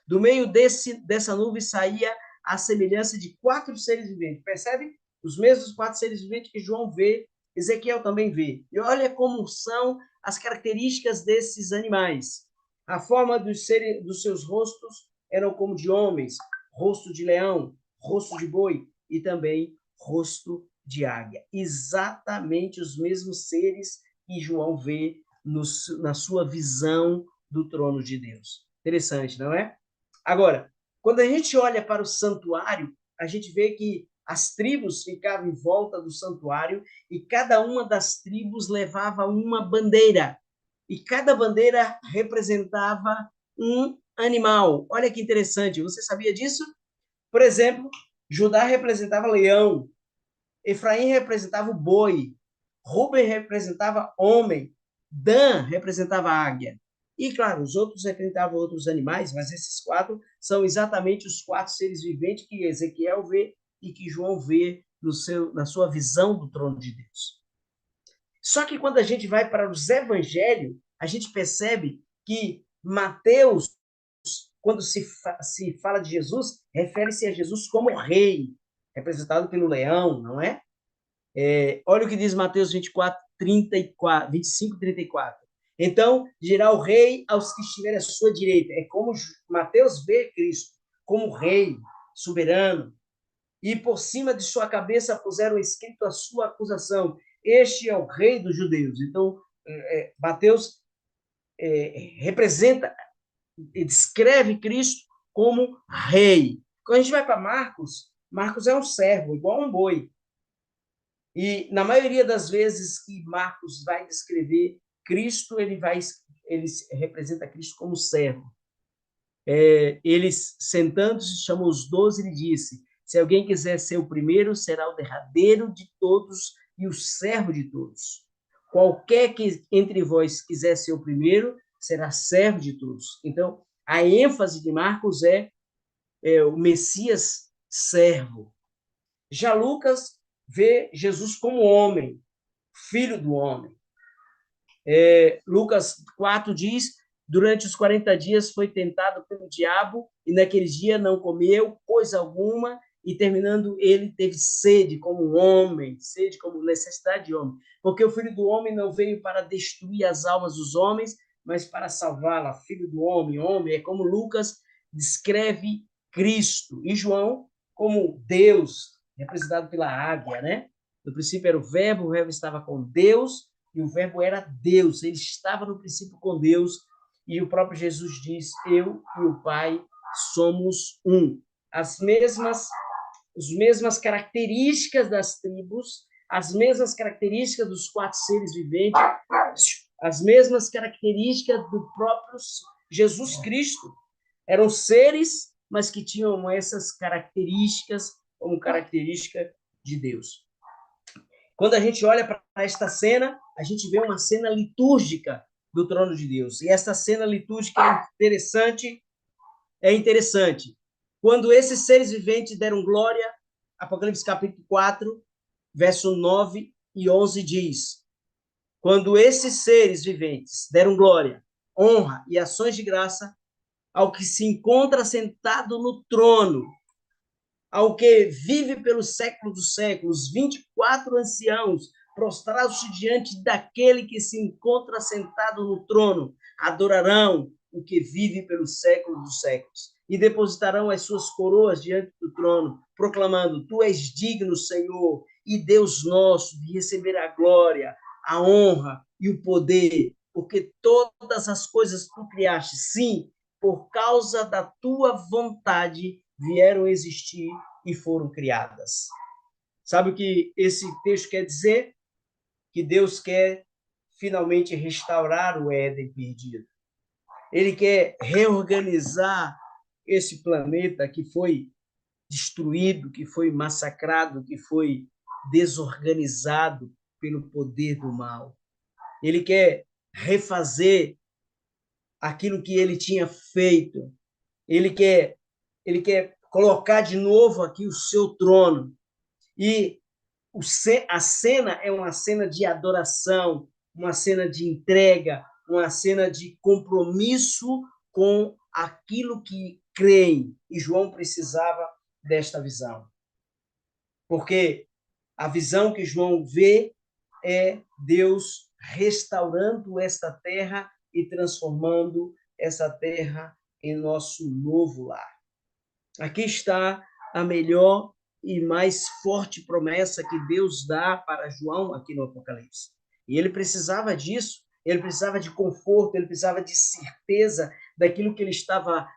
Do meio dessa nuvem saía a semelhança de 4 seres viventes. Percebe? Os mesmos 4 seres viventes que João vê, Ezequiel também vê. E olha como são as características desses animais. A forma dos seus rostos eram como de homens, rosto de leão, rosto de boi e também rosto de águia. Exatamente os mesmos seres que João vê na sua visão do trono de Deus. Interessante, não é? Agora, quando a gente olha para o santuário, a gente vê que as tribos ficavam em volta do santuário e cada uma das tribos levava uma bandeira. E cada bandeira representava um animal. Olha que interessante, você sabia disso? Por exemplo, Judá representava leão, Efraim representava o boi, Ruben representava homem, Dan representava águia. E, claro, os outros representavam outros animais, mas esses 4 são exatamente os 4 seres viventes que Ezequiel vê e que João vê na sua visão do trono de Deus. Só que quando a gente vai para os evangelhos, a gente percebe que Mateus, quando se fala de Jesus, refere-se a Jesus como rei, representado pelo leão, não é? Olha o que diz Mateus 24, 34, 25, 34. Então, dirá o rei aos que estiverem à sua direita. É como Mateus vê Cristo como rei, soberano. E por cima de sua cabeça puseram escrito a sua acusação. Este é o rei dos judeus. Então, Mateus representa e descreve Cristo como rei. Quando a gente vai para Marcos, Marcos é um servo, igual um boi. E na maioria das vezes que Marcos vai descrever Cristo, ele representa Cristo como servo. Eles sentando-se, chamou os 12 e lhe disse: Se alguém quiser ser o primeiro, será o derradeiro de todos e o servo de todos. Qualquer que entre vós quiser ser o primeiro, será servo de todos. Então, a ênfase de Marcos é o Messias servo. Já Lucas vê Jesus como homem, filho do homem. Lucas 4 diz: durante os 40 dias foi tentado pelo diabo, e naquele dia não comeu coisa alguma, e terminando ele teve sede como um homem, sede como necessidade de homem. Porque o Filho do Homem não veio para destruir as almas dos homens, mas para salvá-la. Filho do homem, homem, é como Lucas descreve Cristo. E João como Deus, representado pela águia, né? No princípio era o verbo estava com Deus, e o verbo era Deus, ele estava no princípio com Deus, e o próprio Jesus diz: eu e o Pai somos um. As mesmas características das tribos, as mesmas características dos 4 seres viventes, as mesmas características do próprio Jesus Cristo. Eram seres, mas que tinham essas características como característica de Deus. Quando a gente olha para esta cena, a gente vê uma cena litúrgica do trono de Deus. E essa cena litúrgica é interessante. Quando esses seres viventes deram glória, Apocalipse capítulo 4, verso 9 e 11 diz: quando esses seres viventes deram glória, honra e ações de graça ao que se encontra sentado no trono, ao que vive pelos séculos dos séculos, 24 anciãos prostrados diante daquele que se encontra sentado no trono, adorarão o que vive pelos séculos dos séculos e depositarão as suas coroas diante do trono, proclamando: tu és digno, Senhor, e Deus nosso, de receber a glória, a honra e o poder, porque todas as coisas tu criaste, sim, por causa da tua vontade vieram existir e foram criadas. Sabe o que esse texto quer dizer? Que Deus quer finalmente restaurar o Éden perdido. Ele quer reorganizar esse planeta que foi destruído, que foi massacrado, que foi desorganizado pelo poder do mal. Ele quer refazer aquilo que ele tinha feito. Ele quer colocar de novo aqui o seu trono. E a cena é uma cena de adoração, uma cena de entrega, uma cena de compromisso com aquilo que creem. E João precisava desta visão. Porque a visão que João vê é Deus restaurando esta terra e transformando essa terra em nosso novo lar. Aqui está a melhor e mais forte promessa que Deus dá para João aqui no Apocalipse. E ele precisava disso, ele precisava de conforto, ele precisava de certeza daquilo que ele estava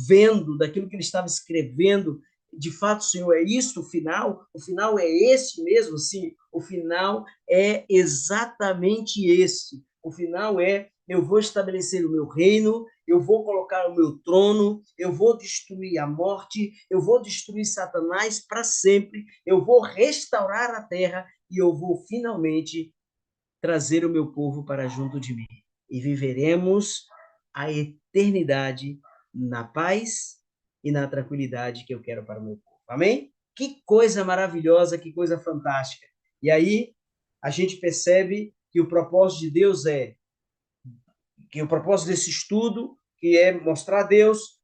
vendo, daquilo que ele estava escrevendo. De fato, Senhor, é isso o final? O final é esse mesmo? Sim, o final é exatamente esse. O final é: eu vou estabelecer o meu reino, eu vou colocar o meu trono, eu vou destruir a morte, eu vou destruir Satanás para sempre, eu vou restaurar a terra e eu vou finalmente trazer o meu povo para junto de mim. E viveremos a eternidade na paz e na tranquilidade que eu quero para o meu povo. Amém? Que coisa maravilhosa, que coisa fantástica. E aí a gente percebe que o propósito de Deus que o propósito desse estudo, que é mostrar Deus,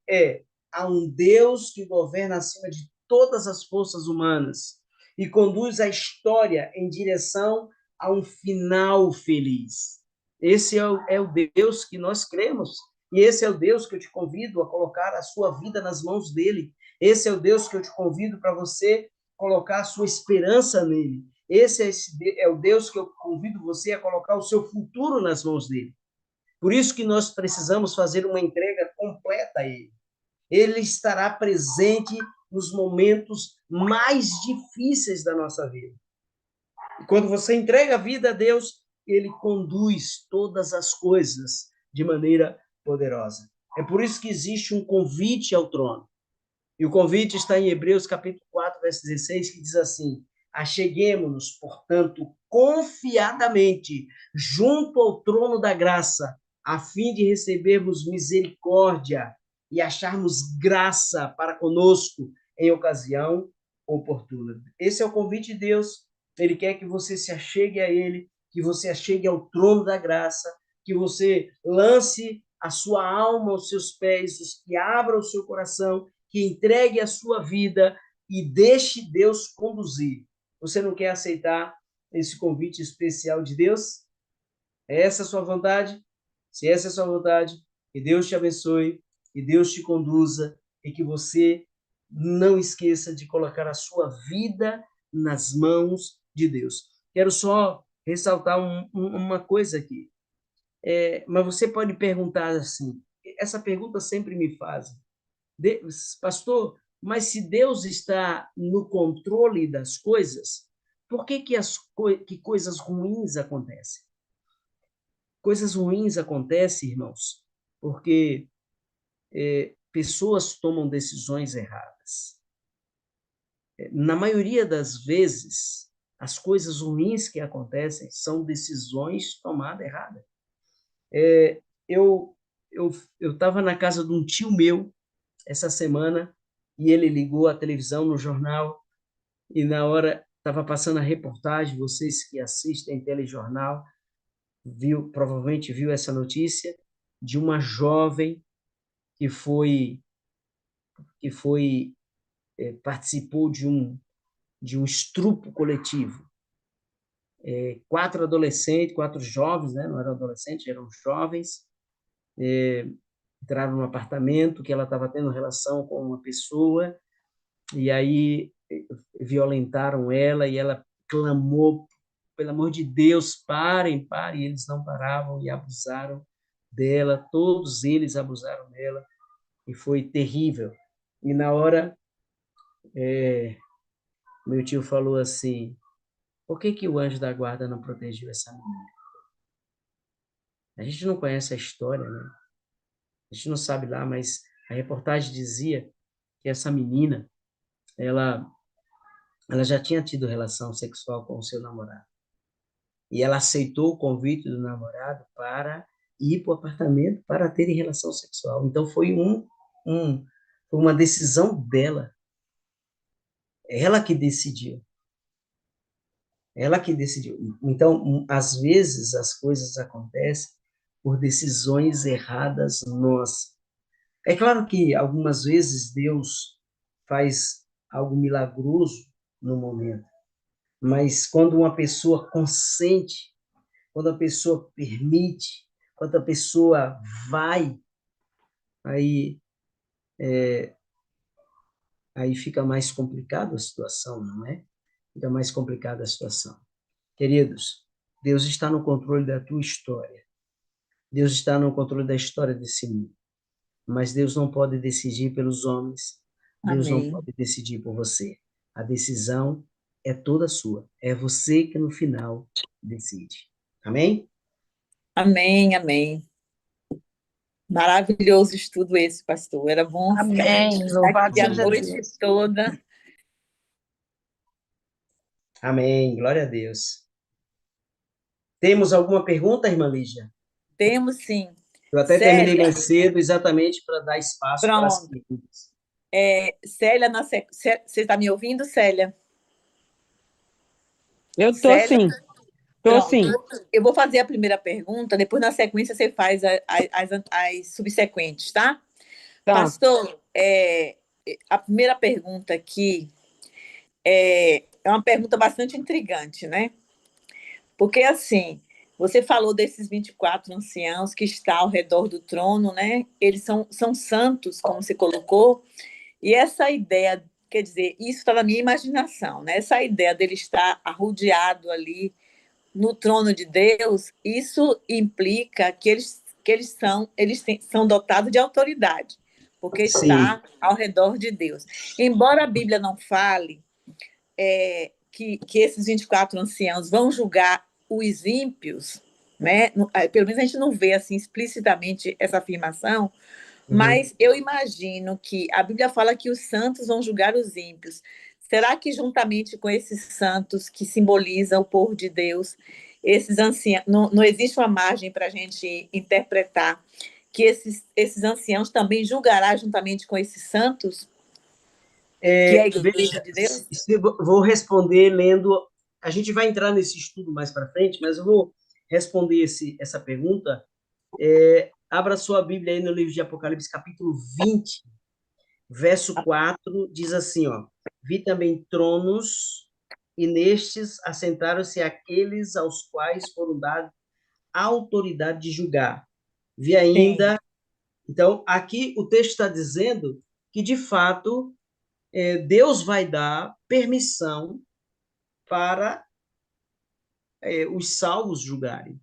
há um Deus que governa acima de todas as forças humanas e conduz a história em direção a um final feliz. Esse é o Deus que nós cremos, e esse é o Deus que eu te convido a colocar a sua vida nas mãos dele. Esse é o Deus que eu te convido para você colocar a sua esperança nele. Esse é o Deus que eu convido você a colocar o seu futuro nas mãos dele. Por isso que nós precisamos fazer uma entrega completa a Ele. Ele estará presente nos momentos mais difíceis da nossa vida. E quando você entrega a vida a Deus, Ele conduz todas as coisas de maneira poderosa. É por isso que existe um convite ao trono. E o convite está em Hebreus capítulo 4, verso 16, que diz assim: acheguemo-nos, portanto, confiadamente junto ao trono da graça, a fim de recebermos misericórdia e acharmos graça para conosco em ocasião oportuna. Esse é o convite de Deus. Ele quer que você se achegue a Ele, que você achegue ao trono da graça, que você lance a sua alma aos seus pés, que abra o seu coração, que entregue a sua vida e deixe Deus conduzir. Você não quer aceitar esse convite especial de Deus? É essa a sua vontade? Se essa é a sua vontade, que Deus te abençoe, que Deus te conduza e que você não esqueça de colocar a sua vida nas mãos de Deus. Quero só ressaltar uma coisa aqui. Mas você pode perguntar assim, essa pergunta sempre me fazem. Pastor, mas se Deus está no controle das coisas, por que que coisas ruins acontecem? Coisas ruins acontecem, irmãos, porque pessoas tomam decisões erradas. Na maioria das vezes, as coisas ruins que acontecem são decisões tomadas erradas. Eu estava na casa de um tio meu essa semana e ele ligou a televisão no jornal e na hora estava passando a reportagem. Vocês que assistem telejornal provavelmente viu essa notícia de uma jovem que participou de um estupro coletivo. 4 adolescentes, 4 jovens, né? Não eram adolescentes, eram jovens, entraram no apartamento que ela estava tendo relação com uma pessoa e aí violentaram ela e ela clamou, pelo amor de Deus, parem, e eles não paravam e abusaram dela, todos eles abusaram dela e foi terrível. E na hora, meu tio falou assim: por que que o anjo da guarda não protegeu essa menina? A gente não conhece a história, né? A gente não sabe lá, mas a reportagem dizia que essa menina, ela já tinha tido relação sexual com o seu namorado. E ela aceitou o convite do namorado para ir para o apartamento para terem relação sexual. Então, foi uma decisão dela. Ela que decidiu. Ela que decidiu. Então, às vezes, as coisas acontecem por decisões erradas nossas. É claro que, algumas vezes, Deus faz algo milagroso no momento. Mas quando uma pessoa consente, quando a pessoa permite, quando a pessoa vai, aí, aí fica mais complicada a situação, não é? Fica mais complicada a situação. Queridos, Deus está no controle da tua história. Deus está no controle da história desse mundo. Mas Deus não pode decidir pelos homens. Deus não Amém. pode decidir por você. A decisão é toda sua. É você que no final decide. Amém? Amém, amém. Maravilhoso estudo esse, pastor. Era bom ficar Amém. Louvado aqui a seja noite Deus. toda. Amém. Glória a Deus. Temos alguma pergunta, irmã Lígia? Temos sim. Eu até terminei Célia, mais cedo, exatamente para dar espaço para as pronto. perguntas. Célia, você está me ouvindo, Célia? Eu tô Célia, sim, tô pronto. sim. Eu vou fazer a primeira pergunta, depois na sequência você faz as subsequentes, tá? Tá. Pastor, a primeira pergunta aqui é uma pergunta bastante intrigante, né? Porque, assim, você falou desses 24 anciãos que estão ao redor do trono, né? Eles são santos, como você colocou, e essa ideia, quer dizer, isso está na minha imaginação, né? Essa ideia dele estar arrodeado ali no trono de Deus, isso implica que são dotados de autoridade, porque Sim, está ao redor de Deus. Embora a Bíblia não fale que esses 24 anciãos vão julgar os ímpios, né? Pelo menos a gente não vê assim explicitamente essa afirmação, mas eu imagino que a Bíblia fala que os santos vão julgar os ímpios. será que juntamente com esses santos que simbolizam o povo de Deus, esses anciãos, não existe uma margem para a gente interpretar que esses anciãos também julgará juntamente com esses santos, que é a igreja Veja, de Deus? vou responder lendo. A gente vai entrar nesse estudo mais para frente, mas eu vou responder essa pergunta. Abra sua Bíblia aí no livro de Apocalipse, capítulo 20, verso 4, diz assim, ó: Vi também tronos, e nestes assentaram-se aqueles aos quais foram dados a autoridade de julgar. Vi Sim. ainda. Então, aqui o texto está dizendo que, de fato, Deus vai dar permissão para os salvos julgarem.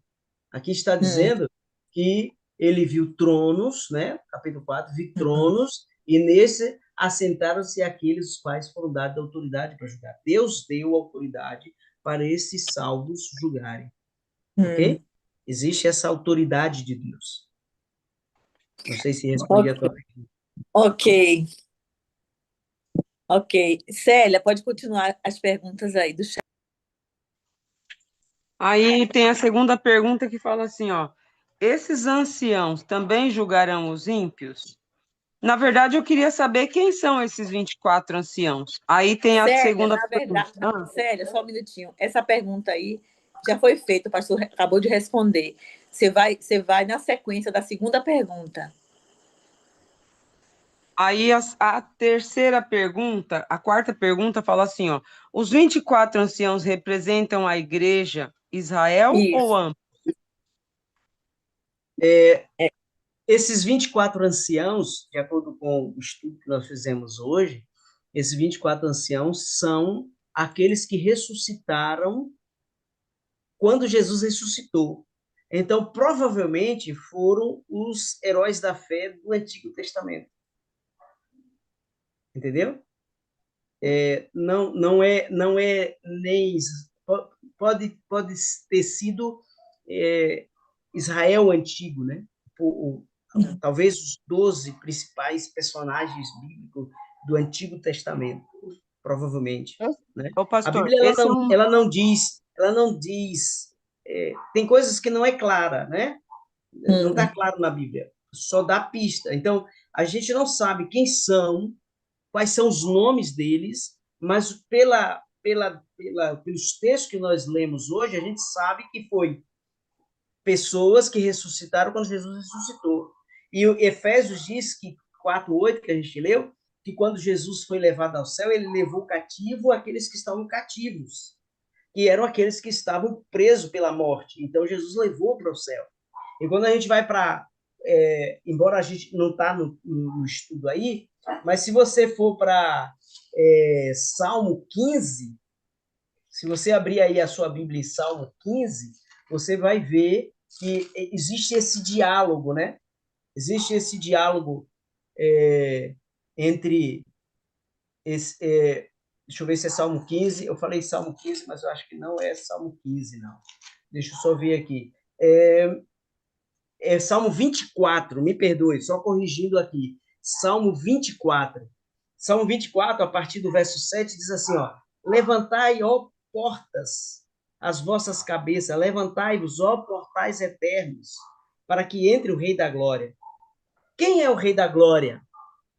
Aqui está Hum, dizendo que ele viu tronos, né? Capítulo 4, vi hum, tronos, e nesse assentaram-se aqueles os quais foram dados autoridade para julgar. Deus deu autoridade para esses salvos julgarem, hum. ok? Existe essa autoridade de Deus. Não sei se respondi a Ok, tua pergunta. ok. Ok. Célia, pode continuar as perguntas aí do chat. Aí tem a segunda pergunta que fala assim, ó: esses anciãos também julgarão os ímpios? Na verdade, eu queria saber quem são esses 24 anciãos. Aí tem a Célia, segunda na pergunta. verdade, Célia, só um minutinho. Essa pergunta aí já foi feita, o pastor acabou de responder. Você vai na sequência da segunda pergunta. Aí a terceira pergunta, a quarta pergunta fala assim, ó: os 24 anciãos representam a igreja Israel ou Isso. ambos? É. Esses 24 anciãos, de acordo com o estudo que nós fizemos hoje, esses 24 anciãos são aqueles que ressuscitaram quando Jesus ressuscitou. Então, provavelmente foram os heróis da fé do Antigo Testamento. Entendeu? Não é nem pode ter sido Israel antigo, né? Talvez os 12 principais personagens bíblicos do Antigo Testamento, provavelmente, né? Ô, A pastor, Bíblia esse é um. ela não diz, tem coisas que não é clara, né? Não está Hum, claro na Bíblia, só dá pista. Então, a gente não sabe quem são, quais são os nomes deles, mas pelos textos que nós lemos hoje, a gente sabe que foi pessoas que ressuscitaram quando Jesus ressuscitou. E o Efésios diz que 4:8 que a gente leu, que quando Jesus foi levado ao céu, ele levou cativo aqueles que estavam cativos, que eram aqueles que estavam presos pela morte. Então Jesus levou para o céu. E quando a gente vai para, embora a gente não está no estudo aí, mas se você for para Salmo 15, se você abrir aí a sua Bíblia em Salmo 15, você vai ver que existe esse diálogo, né? Existe esse diálogo entre deixa eu ver se é Salmo 15. Eu falei Salmo 15, mas eu acho que não é Salmo 15, não. Deixa eu só ver aqui. Salmo 24, me perdoe, só corrigindo aqui. Salmo 24. Salmo 24, a partir do verso 7, diz assim, ó: levantai, ó portas, as vossas cabeças, levantai-vos, ó portais eternos, para que entre o Rei da Glória. Quem é o Rei da Glória?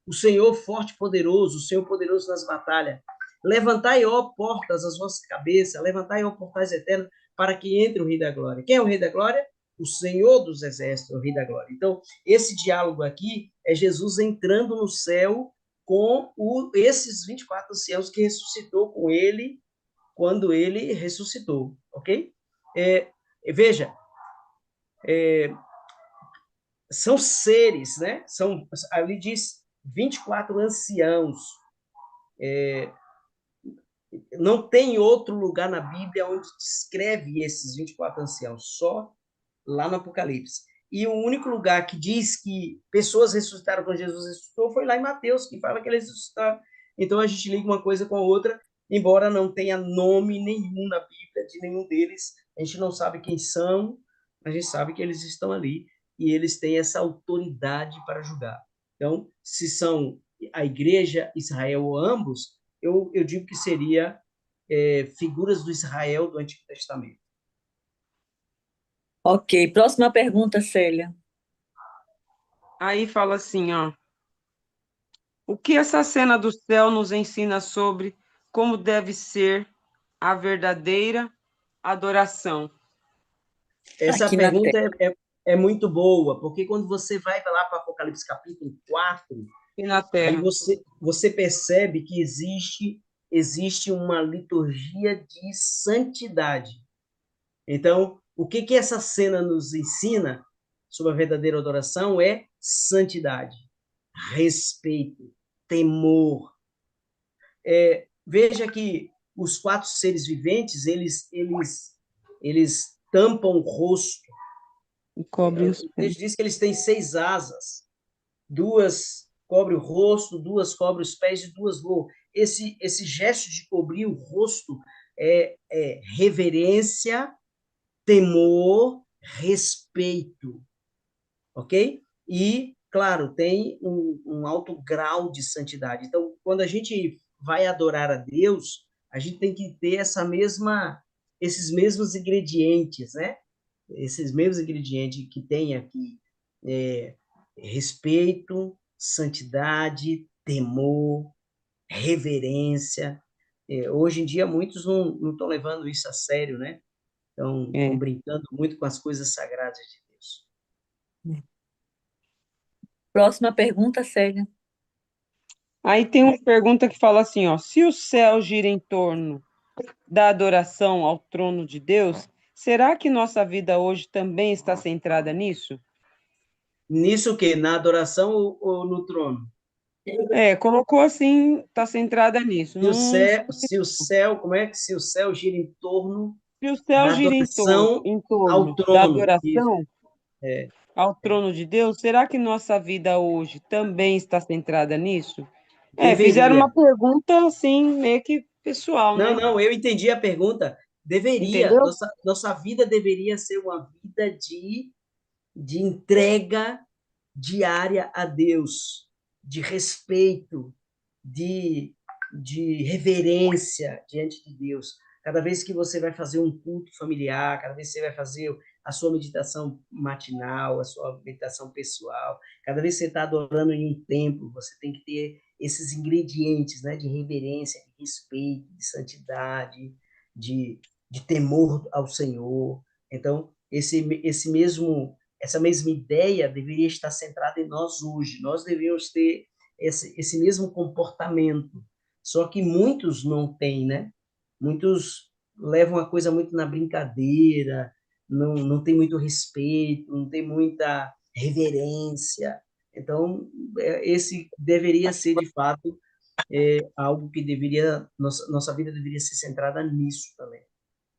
O Senhor forte e poderoso, o Senhor poderoso nas batalhas. Levantai, ó portas, as vossas cabeças, levantai, ó portais eternos, para que entre o Rei da Glória. Quem é o Rei da Glória? O Senhor dos Exércitos, o Rei da Glória. Então, esse diálogo aqui é Jesus entrando no céu com esses 24 anciãos que ressuscitou com ele quando ele ressuscitou, ok? Veja, são seres, né? Ali diz 24 anciãos. Não tem outro lugar na Bíblia onde descreve esses 24 anciãos, só lá no Apocalipse. E o único lugar que diz que pessoas ressuscitaram quando Jesus ressuscitou foi lá em Mateus, que fala que eles ressuscitaram. Então a gente liga uma coisa com a outra, embora não tenha nome nenhum na Bíblia de nenhum deles, a gente não sabe quem são, a gente sabe que eles estão ali e eles têm essa autoridade para julgar. Então, se são a igreja, Israel ou ambos, eu digo que seria figuras do Israel do Antigo Testamento. Ok, próxima pergunta, Célia. Aí fala assim, ó. O que essa cena do céu nos ensina sobre como deve ser a verdadeira adoração Essa Aqui na pergunta Terra. é muito boa, porque quando você vai lá para Apocalipse capítulo 4, e na aí terra? você percebe que existe uma liturgia de santidade. Então, o que essa cena nos ensina sobre a verdadeira adoração é santidade, respeito, temor. Veja que os quatro seres viventes, eles tampam o rosto. E cobre os O pés. texto diz que eles têm 6 asas, duas cobrem o rosto, duas cobrem os pés e duas voam. Esse gesto de cobrir o rosto é reverência, temor, respeito, ok? E, claro, tem um alto grau de santidade. Então, quando a gente vai adorar a Deus, a gente tem que ter esses mesmos ingredientes, né? Esses mesmos ingredientes que tem aqui, respeito, santidade, temor, reverência. Hoje em dia, muitos não estão levando isso a sério, né? Estão É. brincando muito com as coisas sagradas de Deus. Próxima pergunta, Célia. Aí tem uma pergunta que fala assim, ó, se o céu gira em torno da adoração ao trono de Deus, será que nossa vida hoje também está centrada nisso? Nisso o quê? Na adoração ou no trono? Colocou assim, está centrada nisso. Não, Se o céu, como é que se o céu gira em torno se o céu da gira adoração em ao torno da trono? Isso. adoração É, ao trono de Deus, será que nossa vida hoje também está centrada nisso? Fizeram deveria. uma pergunta assim, meio que pessoal, Não, né? não, eu entendi a pergunta. Deveria. Entendeu? Nossa vida deveria ser uma vida de entrega diária a Deus, de respeito, de, de reverência diante de Deus. Cada vez que você vai fazer um culto familiar, cada vez que você vai fazer a sua meditação matinal, a sua meditação pessoal, cada vez que você está adorando em um templo, você tem que ter esses ingredientes, né, de reverência, de respeito, de santidade, de temor ao Senhor. Então, essa mesma ideia deveria estar centrada em nós hoje. Nós deveríamos ter esse mesmo comportamento. Só que muitos não têm, né? Muitos levam a coisa muito na brincadeira, não tem muito respeito, não tem muita reverência. Então, esse deveria ser, de fato, algo que nossa vida deveria ser centrada nisso também.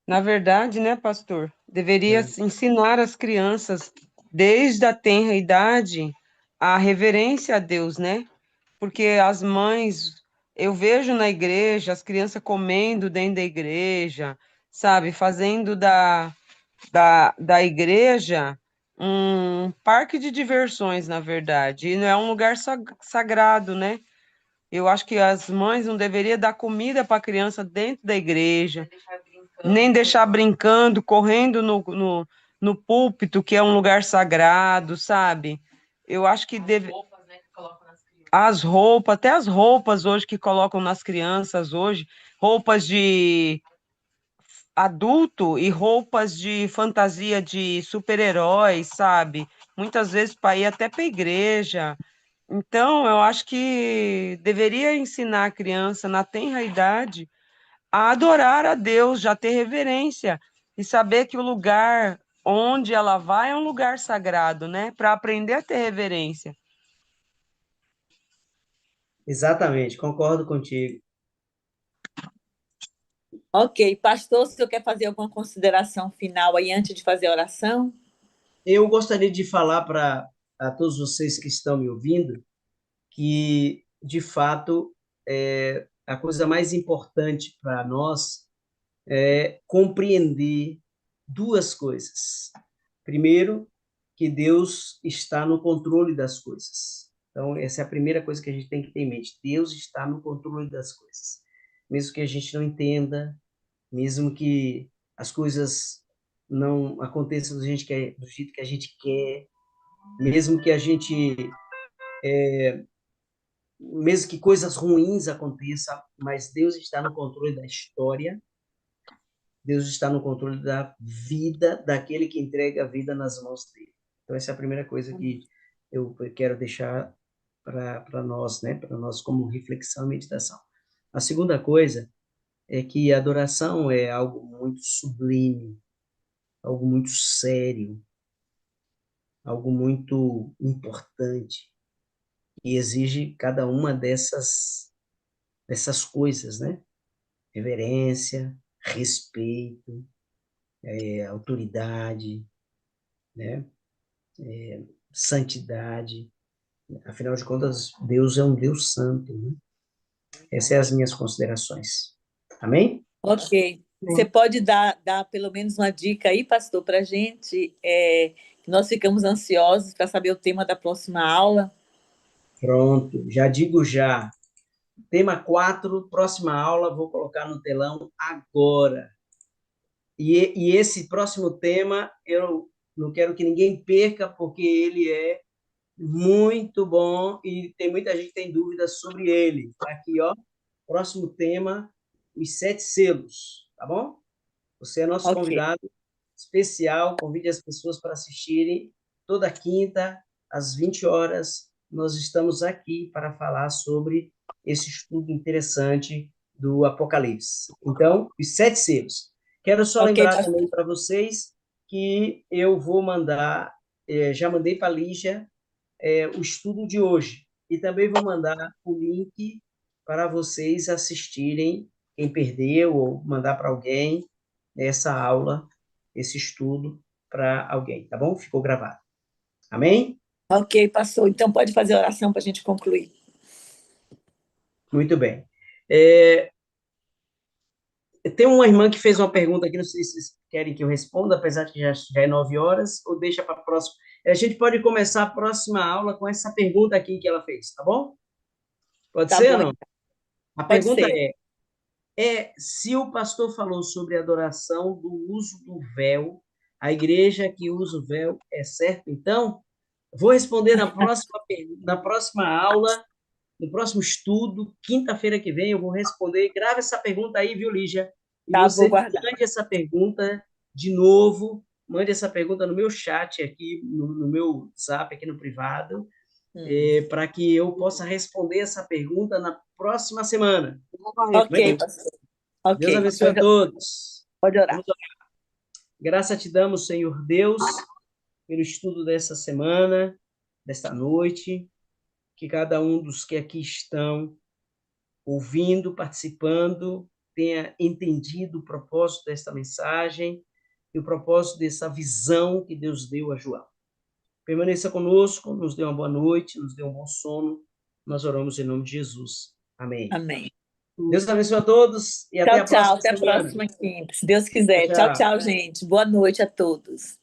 Na verdade, né, pastor? Deveria Né? ensinar as crianças, desde a tenra idade, a reverência a Deus, né? Porque as mães, eu vejo na igreja, as crianças comendo dentro da igreja, sabe? Fazendo da igreja um parque de diversões, na verdade. E não é um lugar sagrado, né? Eu acho que as mães não deveriam dar comida para a criança dentro da igreja, nem deixar brincando, correndo no púlpito, que é um lugar sagrado, sabe? Eu acho que deve. As roupas, até as roupas hoje que colocam nas crianças hoje, roupas de adulto e roupas de fantasia de super-heróis, sabe? Muitas vezes para ir até para a igreja. Então, eu acho que deveria ensinar a criança na tenra idade a adorar a Deus, já ter reverência e saber que o lugar onde ela vai é um lugar sagrado, né? Para aprender a ter reverência. Exatamente, concordo contigo. Ok, pastor, o senhor quer fazer alguma consideração final aí antes de fazer a oração? Eu gostaria de falar para todos vocês que estão me ouvindo que, de fato, a coisa mais importante para nós é compreender duas coisas. Primeiro, que Deus está no controle das coisas. Então, essa é a primeira coisa que a gente tem que ter em mente. Deus está no controle das coisas. mesmo que a gente não entenda, mesmo que as coisas não aconteçam do jeito que a gente quer, mesmo que a gente, mesmo que coisas ruins aconteçam, mas Deus está no controle da história, Deus está no controle da vida daquele que entrega a vida nas mãos dele. Então, essa é a primeira coisa que eu quero deixar para nós, né? Para nós como reflexão e meditação. A segunda coisa é que a adoração é algo muito sublime, algo muito sério, algo muito importante e exige cada uma dessas coisas, né? Reverência, respeito, autoridade, né? Santidade. Afinal de contas, Deus é um Deus santo, né? Essas são as minhas considerações. Amém? Ok. Você pode dar pelo menos uma dica aí, pastor, para a gente? Nós ficamos ansiosos para saber o tema da próxima aula. Pronto, já digo já. Tema 4, próxima aula, vou colocar no telão agora. E esse próximo tema, eu não quero que ninguém perca, porque ele é muito bom e tem muita gente que tem dúvidas sobre ele. Tá aqui, ó, próximo tema, os 7 selos, tá bom? Você é nosso Ok. convidado especial, convide as pessoas para assistirem toda quinta, às 20 horas, nós estamos aqui para falar sobre esse estudo interessante do Apocalipse. Então, os 7 selos. Quero só Ok, lembrar pastor. também para vocês que eu vou mandar, já mandei para a Lígia o estudo de hoje, e também vou mandar o link para vocês assistirem, quem perdeu, ou mandar para alguém essa aula, esse estudo para alguém, tá bom? Ficou gravado. Amém? Ok, pastor. Então pode fazer a oração para a gente concluir. Muito bem. Tem uma irmã que fez uma pergunta aqui, não sei se vocês querem que eu responda, apesar de que já é 9 horas, ou deixa para a próxima. A gente pode começar a próxima aula com essa pergunta aqui que ela fez, tá bom? Pode Tá ser ou bom, não? então. A Pode pergunta ser. se o pastor falou sobre a adoração do uso do véu, a igreja que usa o véu é certo? Então, vou responder na próxima aula, no próximo estudo, quinta-feira que vem, eu vou responder. Grave essa pergunta aí, viu, Lígia? E Tá, vou você guardar. mande essa pergunta de novo, mande essa pergunta no meu chat aqui, no meu zap, aqui no privado, para que eu possa responder essa pergunta na próxima semana. Ok, Amém? pastor. Deus Ok. abençoe a todos. Pode orar. Vamos orar. Graça te damos, Senhor Deus, pelo estudo dessa semana, desta noite, que cada um dos que aqui estão ouvindo, participando, tenha entendido o propósito desta mensagem e o propósito dessa visão que Deus deu a João. Permaneça conosco, nos dê uma boa noite, nos dê um bom sono. Nós oramos em nome de Jesus. Amém. Amém. Deus abençoe a todos e até Tchau, a tchau. próxima Até a semana. próxima quinta, se Deus Tchau, quiser. Tchau, tchau. tchau, gente. Boa noite a todos.